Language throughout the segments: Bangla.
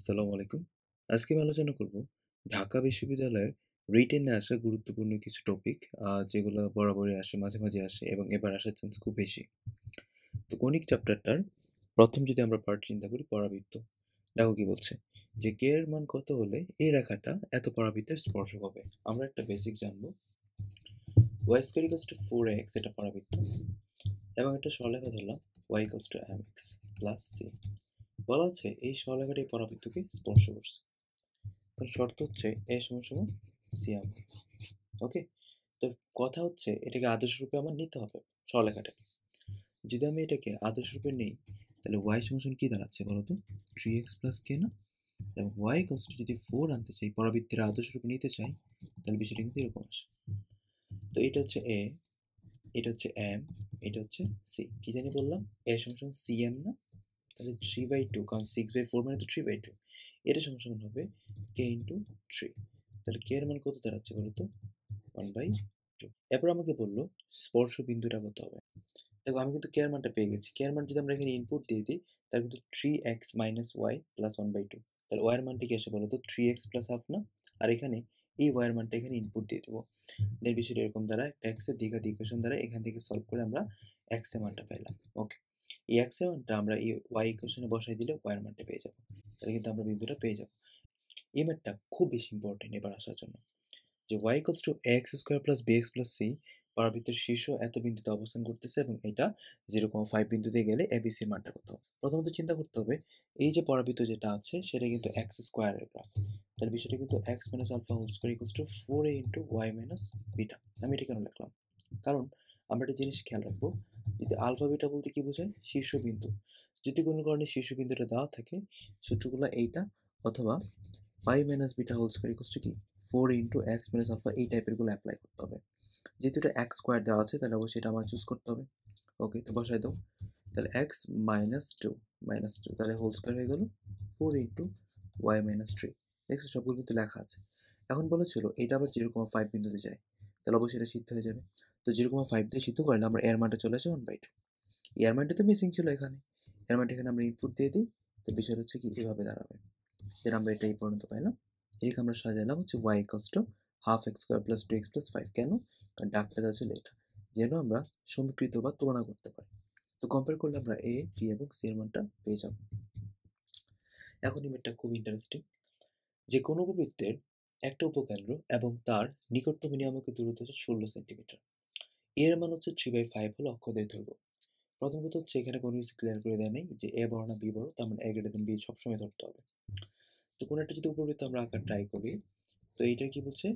আসসালামু আলাইকুম। আজকে আমি আলোচনা করব ঢাকা বিশ্ববিদ্যালয়ের রিটেনে আসা গুরুত্বপূর্ণ কিছু টপিক যেগুলো বরাবরই আসে, মাঝে, মাঝে আসে এবং এবার আসার চান্স খুব বেশি। তো গণিত চ্যাপ্টারটার ১ম যদি আমরা পার্ট চিন্তা করি পরাবৃত্ত। দেখো কি বলছে যে কে এর মান কত হলে এই রেখাটা এত পরাবৃত্তের স্পর্শক হবে। আমরা একটা বেসিক জানবো। y square equals two 4x এটা পরাবৃত্ত এবং একটা সরলরেখা ধরলাম y equals to mx plus c। বলা আছে এই সরলরেখাটি পরাবৃত্তকে স্পর্শ করছে। তো শর্ত হচ্ছে a সমান সমান c আমার। ওকে, তো কথা হচ্ছে এটাকে আদর্শ রূপে আমার নিতে হবে সরলরেখাটাকে। যদি আমি এটাকে আদর্শ রূপে নেই তাহলে y সমান সমান কি দাঁড়াচ্ছে বলতো? 3x প্লাস k না? এবং y ইকুয়ালস টু যদি 4 আনতে চাই, পরাবৃত্তের আদর্শ রূপে নিতে চাই, তাহলে বিষয়টা কিন্তু এরকম আসে। তো এটা হচ্ছে a, এটা হচ্ছে m, এটা হচ্ছে c। কি জানি বললাম? a সমান সমান cm না? তাহলে 3/2, কারণ 6/4 মানে তো 3/2। এটা সমান সমান হবে k ইন্টু 3। তাহলে k এর মান কত দাঁড়াচ্ছে বলতো? 1/2। এরপর আমাকে বললো স্পর্শ বিন্দুটা কত হবে। দেখো আমি কিন্তু k এর মানটা পেয়ে গেছি। k এর মান যদি আমরা এখানে ইনপুট দিয়ে দিই তাহলে কিন্তু 3x মাইনাস y প্লাস 1/2। তাহলে y এর মানটা কি আসে বলতো? 3x প্লাস হাফ না? আর এখানে এই y এর মানটা এখানে ইনপুট দিয়ে দেবো। দেন বিষয়টা এরকম দাঁড়ায়, x এর দ্বিঘাত ইকুয়েশন দ্বারা এখান থেকে সলভ করে আমরা x এর মানটা পেলাম। ওকে, এই x এর মানটা আমরা এই y ইকুয়েশনে বসাই দিলে y এর মানটা পেয়ে যাবো। তাহলে কিন্তু আমরা বিন্দুটা পেয়ে যাবো। এই ম্যাথটা খুব বেশি ইম্পর্টেন্ট এবার আসার জন্য, যে y equals two x square plus bx plus c পরাবৃত্তের শীর্ষ এত বিন্দুতে অবস্থান করতেছে এবং এটা 0,5 বিন্দুতে গেলে abc এর মানটা কত হবে। প্রথমত চিন্তা করতে হবে এই যে পরাবৃত্ত যেটা আছে সেটা কিন্তু x স্কয়ারের গ্রাফ। তাহলে বিষয়টা কিন্তু x minus alpha whole square equals to 4a into y minus beta. আমি এটা কেন লিখলাম? কারণ আমরা একটা জিনিস খেয়াল রাখবো, যদি আলফা বিটা বলতে কি বোঝায়? শীর্ষবিন্দু। যদি কোনো কারণে শীর্ষবিন্দুটা দেওয়া থাকে, সূত্রগুলো এইটা অথবা y minus beta whole square equals to কি 4 ইন্টু এক্স মাইনাস আলফা, এই টাইপের গুলো অ্যাপ্লাই করতে হবে। যেহেতু এটা এক্স স্কোয়ার দেওয়া আছে তাহলে অবশ্যই এটা আমার চুজ করতে হবে। ওকে, তো বসাই দাও। তাহলে এক্স মাইনাস টু তাহলে হোল স্কোয়ার হয়ে গেল 4 ইন্টু ওয়াই মাইনাস 3। দেখছো সবগুলো কিন্তু লেখা আছে। এখন বলেছিল এটা আবার 0,5 বিন্দুতে যায়, তাহলে অবশ্যই এটা সিদ্ধ হয়ে যাবে। তো 0,5 দিয়ে সিদ্ধ করলে আমরা এর মানটা চলে আসে 1/2। এর মানটা তো মিসিং ছিল এখানে, এর মানটা এখানে আমরা ইনপুট দিয়ে দিই। তো বিষয়টা হচ্ছে কি এভাবে দাঁড়াবে। দেন আমরা এটা এই পর্যন্ত পাইলাম। এদিকে আমরা সাজালাম হচ্ছে y equals to half x square plus 2x plus 5। কেন? কারণ ডাকটা দেওয়া ছিল এটা, যেন আমরা সমীকৃত বা তুলনা করতে পারি। তো কম্পেয়ার করলে আমরা a, b এবং c এর মানটা পেয়ে যাব। এখন এই ম্যাথটা খুব ইন্টারেস্টিং, যে কোনো উপবৃত্তের একটা উপকেন্দ্র এবং তার নিকটতম নিয়ামকের দূরত্ব হচ্ছে 16 সেন্টিমিটার। এর মান হচ্ছে 3/5 হলো অক্ষ দিয়ে ধরবো। প্রথম কথা হচ্ছে এখানে কোনো কিছু ক্লিয়ার করে দেওয়া নেই যে a বড় না b বড়, তার মানে a গ্রেটার দেন b সবসময় ধরতে হবে। তো কোনো একটা যদি উপবৃত্ত আমরা আঁকার ট্রাই করি, তো এইটা কি বলছে?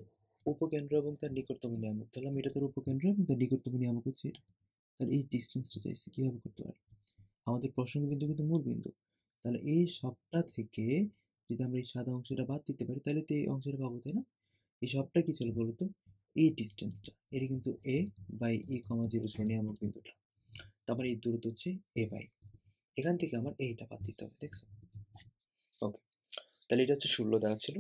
উপকেন্দ্র এবং তার নিকটতম নিয়ামক। তাহলে এটা তার উপকেন্দ্র এবং তার নিকটতম নিয়ামক হচ্ছে এটা। তাহলে এই ডিস্টেন্সটা চাইছি, কিভাবে করতে পারি? আমাদের প্রসঙ্গ বিন্দু কিন্তু মূল বিন্দু। তাহলে এই সবটা থেকে যদি আমরা এই সাদা অংশটা বাদ দিতে পারি তাহলে তো এই অংশটা পাবো, তাই না? এই সবটা কি ছিল বলতো? এই ডিস্টেন্সটা, এটা কিন্তু a বাই e কমা 0 ছিল নিয়ামক বিন্দুটা। তারপরে এই দূরত্ব হচ্ছে a বাই, এখান থেকে আমার এইটা বাদ দিতে হবে। দেখছো? ওকে, তাহলে এটা হচ্ছে 16 দেওয়া ছিল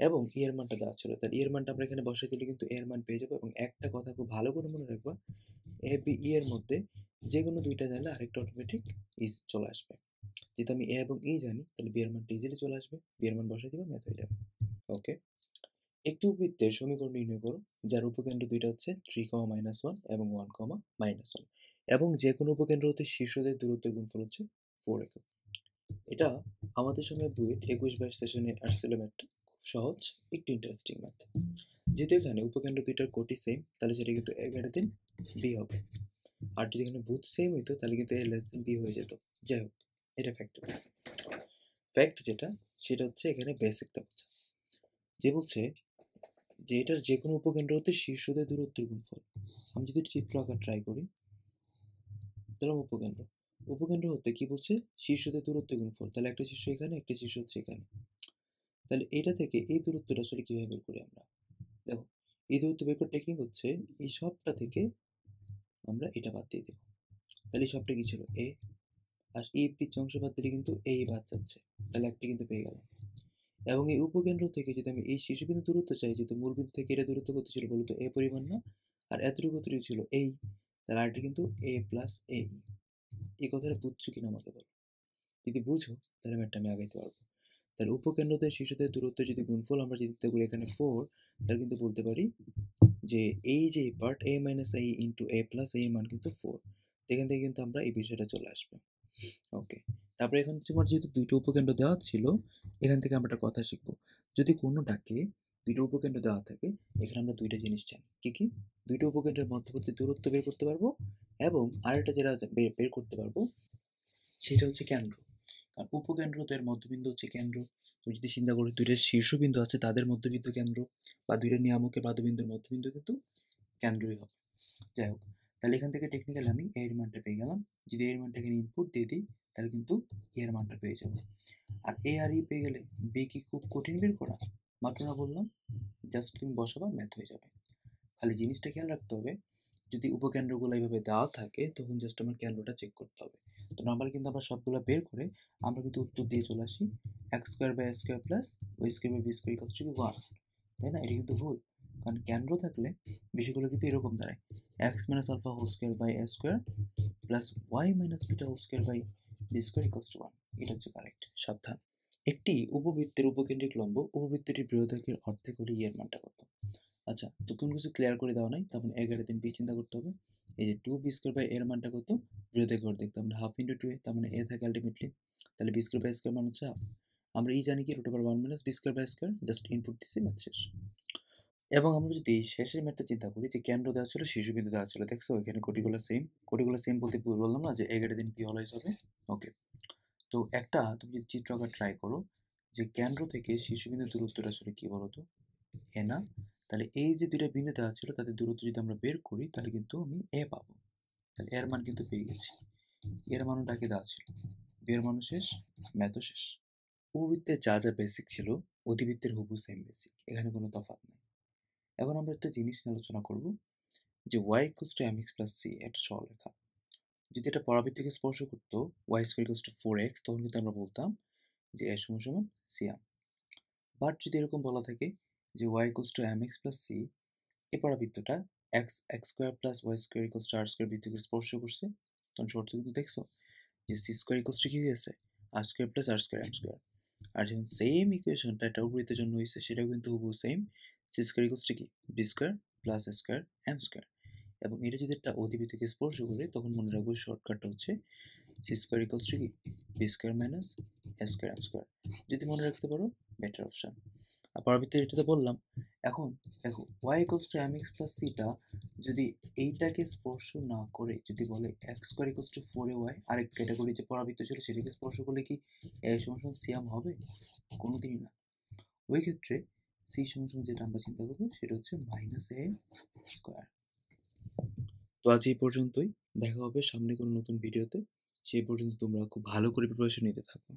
এবং এর মানটা দেওয়া ছিল। তাহলে এর মানটা আমরা এখানে বসাই দিলে কিন্তু এর মান পেয়ে যাবো। এবং একটা কথা খুব ভালো করে মনে রাখবা, এ বি ই এর মধ্যে যে কোনো দুইটা জানলে আরেকটা অটোমেটিক ই চলে আসবে। যেহেতু আমি এ এবং ই জানি তাহলে বি এর মানটা ইজিলি চলে আসবে। বি এর মান বসাই দিবা, ম্যাথ হয়ে যাবে। ওকে, একটি উপবৃত্তের সমীকরণ নির্ণয় করো যার উপকেন্দ্র দুইটা হচ্ছে 3, -1 এবং 1, -1 এবং যে কোনো উপকেন্দ্র হতে শীর্ষদের দূরত্বের গুণফল হচ্ছে 4 একক। এটা আমাদের সময় বুয়েট 21-22 সেশনে আসছিল ম্যাথটা। খুব সহজ, একটু ইন্টারেস্টিং ম্যাথ। যেহেতু এখানে উপকেন্দ্র দুইটার কোটি সেম, তাহলে সেটা কিন্তু a গ্রেটার দেন b হবে। আর যদি এখানে ভূত সেম হইতো তাহলে কিন্তু a লেস দেন b হয়ে যেত। যাই হোক, এটা ফ্যাক্ট। ফ্যাক্ট যেটা সেটা হচ্ছে এখানে বেসিকটা বোঝা। যে বলছে যে এটার যে কোনো উপকেন্দ্র হতে শীর্ষদের দূরত্বের গুণফল। আমি যদি চিত্র আঁকার ট্রাই করি, তাহলে উপকেন্দ্র উপকেন্দ্র হতে কি বলছে? শীর্ষদের দূরত্বের গুণফল। তাহলে একটা শীর্ষ এখানে, একটা শীর্ষ হচ্ছে এখানে। তাহলে এটা থেকে এই দূরত্বটা আসলে কিভাবে বের করি আমরা? দেখো, এই দূরত্ব বের করার টেকনিক হচ্ছে এই সবটা থেকে আমরা এটা বাদ দিয়ে দেবো। তাহলে এই সবটা কি ছিল? এ, আর এই পিচ্ছ অংশ বাদ দিলে কিন্তু এই বাদ যাচ্ছে। তাহলে একটা কিন্তু পেয়ে গেলাম। এবং এই উপকেন্দ্র থেকে যদি আমি এই শীর্ষবিন্দু দূরত্ব চাই, যেহেতু মূল বিন্দু থেকে এটা দূরত্ব কত ছিল বলতো? এ পরিমাণ না? আর এতটুকু ছিল এই। তাহলে আরটি কিন্তু এ প্লাস এ। এই কথাটা বুঝছো কিনা আমাকে বলো। যদি বুঝো তাহলে ম্যাথটা আমি আগাইতে পারবো। তাহলে উপকেন্দ্রদের শীর্ষদের দূরত্ব যদি গুণফল আমরা যদি করি এখানে 4, তাহলে কিন্তু বলতে পারি যে এই যে part a minus a into a plus a এর মান কিন্তু 4। এখান থেকে কিন্তু আমরা এই বিষয়টা চলে আসবে। ওকে, তারপরে এখন তোমার যেহেতু দুইটা উপকেন্দ্র দেওয়া ছিল, এখান থেকে আমরা একটা কথা শিখবো। যদি কোনোটাকে দুইটা উপকেন্দ্র দেওয়া থাকে, এখানে আমরা দুইটা জিনিস জানি। কি কি? দুইটা উপকেন্দ্রের মধ্যবর্তী দূরত্ব বের করতে পারবো, এবং আরেকটা যেটা বের করতে পারবো সেটা হচ্ছে কেন্দ্র। কারণ উপকেন্দ্রদের মধ্যবিন্দু হচ্ছে কেন্দ্র। তুমি যদি চিন্তা করো দুইটা শীর্ষবিন্দু আছে তাদের মধ্যবিন্দু কেন্দ্র, বা দুইটা নিয়ামকের বাধ্যবিন্দুর মধ্যবিন্দু কিন্তু কেন্দ্রই হবে। যাই হোক, তাহলে এখান থেকে টেকনিক্যালি আমি এর মানটা পেয়ে গেলাম। যদি এর মানটা এখানে ইনপুট দিয়ে দিই তাহলে কিন্তু এর মানটা পেয়ে যাবো। আর এ আর ই পেয়ে গেলে বি কি খুব কঠিন বের করা? মাত্র না বললাম, জাস্ট তুমি বসাবা, ম্যাথ হয়ে যাবে। খালি জিনিসটা খেয়াল রাখতে হবে, যদি উপকেন্দ্রগুলো এইভাবে দেওয়া থাকে তখন জাস্ট আমার কেন্দ্রটা চেক করতে হবে। তো নর্মালি কিন্তু আমরা সবগুলো বের করে আমরা কিন্তু উত্তর দিয়ে চলে আসি x square by x square plus y square by b square equals to 1, তাই না? এটা কিন্তু ভুল, কারণ কেন্দ্র থাকলে বিষয়গুলো কিন্তু এরকম দাঁড়ায় x minus alpha whole square by a square plus y minus beta whole square by b square equals to 1। এটা হচ্ছে কারেক্ট। সাবধান, একটি উপবৃত্তের উপকেন্দ্রিক লম্ব উপবৃত্তটির বৃহদাকের অর্ধেক হলে এর মানটা কত? আচ্ছা, তো কোনো কিছু ক্লিয়ার করে দেওয়া নাই, তখন 11 বি চিন্তা করতে হবে। এই যে 2 বি স্কোয়ার বাই এর মানটা কত? বৃহদাকের অর্ধেক, তার মানে হাফ ইন্টু 2 তার মানে এ থাকে আলটিমেটলি। তাহলে বি স্কোয়ার বাই স্কোয়ার মান হচ্ছে হাফ। আমরা জানি কি root over 1 minus b square by square, just input দিচ্ছি, ম্যাথ শেষ। এবং আমরা যদি শেষের ম্যাথটা চিন্তা করি, যে কেন্দ্র দেওয়া ছিল, শীর্ষবিন্দু দেওয়া ছিল, দেখছো এখানে কোটিগুলো সেম বলতে বললাম না যে 11 বি অলওয়েজ হবে। ওকে, তো একটা তুমি যদি চিত্র আঁকা ট্রাই করো, যে কেন্দ্র থেকে শীর্ষবিন্দুর দূরত্বটা আসলে কি বলতো? এ না? তাহলে এই যে দুইটা বিন্দু দেওয়া ছিল তাদের দূরত্ব যদি আমরা বের করি তাহলে কিন্তু আমি এ পাবো। তাহলে এর মান কিন্তু পেয়ে গেছি। এর মানও ডাকে দেওয়া ছিল, এর মানও শেষ, ম্যাথও শেষ। উপবৃত্তের যা যা বেসিক ছিল অধিবৃত্তের হুবহু সেম বেসিক, এখানে কোনো তফাৎ নেই। এখন আমরা একটা জিনিস নিয়ে আলোচনা করব, যে y equals to mx plus c একটা সরলরেখা। যদি এটা পরাবৃত্তকে স্পর্শ করতো y square equals two 4x, তখন কিন্তু আমরা বলতাম যে a সমান সমান সিয়াম। বাট যদি এরকম বলা থাকে যে y equals to mx plus c, এই পরাবৃত্তটা x square plus y square equals to r square বৃত্তকে স্পর্শ করছে, তখন শর্ত কিন্তু দেখছো যে সি স্কোয়ার ইকুয়ালস টু কি হয়েছে? আর স্কোয়ার প্লাস আর স্কোয়ার এম স্কোয়ার। আর যখন সেম ইকুয়েশনটা একটা উপবৃত্তের জন্য হয়েছে, সেটাও কিন্তু হুবহু same, c square equals to কি? B square plus a square m square. এবং এটা যদি একটা অধিবৃত্তকে স্পর্শ করে, তখন মনে রাখবো শর্টকাটটা হচ্ছে সি স্কোয়ার ইকুয়ালস টু কি? বি স্কোয়ার মাইনাস এ স্কোয়ার এম স্কোয়ার। যদি মনে রাখতে পারো বেটার অপশন। আর পরবর্তী এটাতে বললাম। এখন দেখো y equals to mx plus সিটা যদি এইটাকে স্পর্শ না করে যদি বলে x square equals two 4ay, আরেক ক্যাটাগরি যে পরাবৃত্ত ছিল সেটাকে স্পর্শ করলে কি a সমান সমান সিয়াম হবে? কোনোদিনই না। ওই ক্ষেত্রে সি সমান সমান যেটা আমরা চিন্তা করবো সেটা হচ্ছে মাইনাস এ স্কোয়ার। তো আজ এই পর্যন্তই, দেখা হবে সামনে কোনো নতুন ভিডিওতে। সেই পর্যন্ত তোমরা খুব ভালো করে প্রিপারেশন নিতে থাকো।